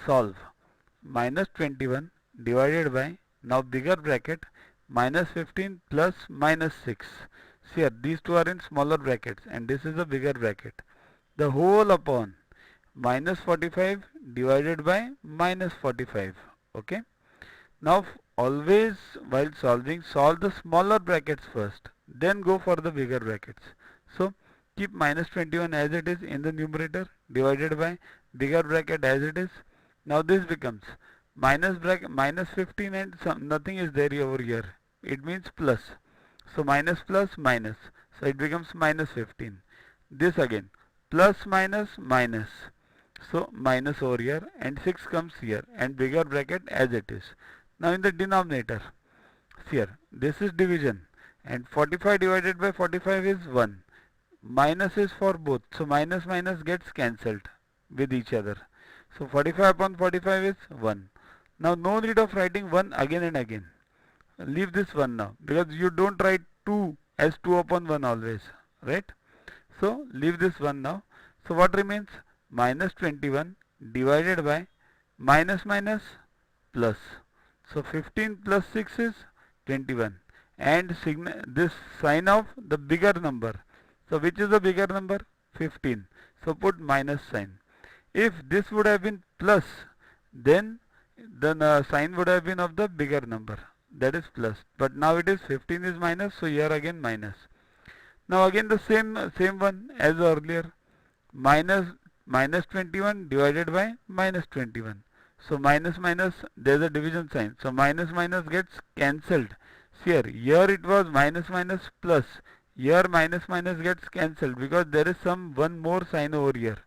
solve minus 21 divided by, now bigger bracket, minus 15 plus minus 6. See here, these two are in smaller brackets and this is a bigger bracket. The whole upon minus 45 divided by minus 45. Okay. Now always while solving, solve the smaller brackets first, then go for the bigger brackets. So keep minus 21 as it is in the numerator divided by bigger bracket as it is. Now this becomes minus 15 and nothing is there over here. It means plus. So minus plus minus. So it becomes minus 15. This again plus minus minus. So minus over here and 6 comes here and bigger bracket as it is. Now in the denominator, here this is division and 45 divided by 45 is 1. Minus is for both, so minus minus gets cancelled with each other. So 45 upon 45 is 1. Now no need of writing 1 again and again. Leave this 1 now because you don't write 2 as 2 upon 1 always, right? So leave this 1 now. So what remains? Minus 21 divided by minus minus plus. So 15 plus 6 is 21 and this sign of the bigger number. So which is the bigger number? 15. So put minus sign. If this would have been plus, then the sign would have been of the bigger number, that is plus. But now it is 15 is minus, so here again minus. Now again the same one as earlier. Minus 21 divided by minus 21. So minus minus, there is a division sign. So minus minus gets cancelled. Here it was minus minus plus. Here minus minus gets cancelled because there is one more sign over here.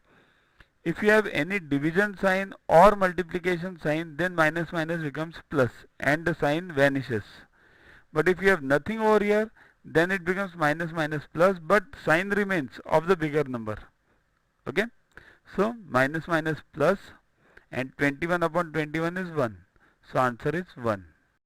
If you have any division sign or multiplication sign, then minus minus becomes plus and the sign vanishes. But if you have nothing over here, then it becomes minus minus plus, but sign remains of the bigger number. Okay. So minus minus plus and 21 upon 21 is 1. So answer is 1.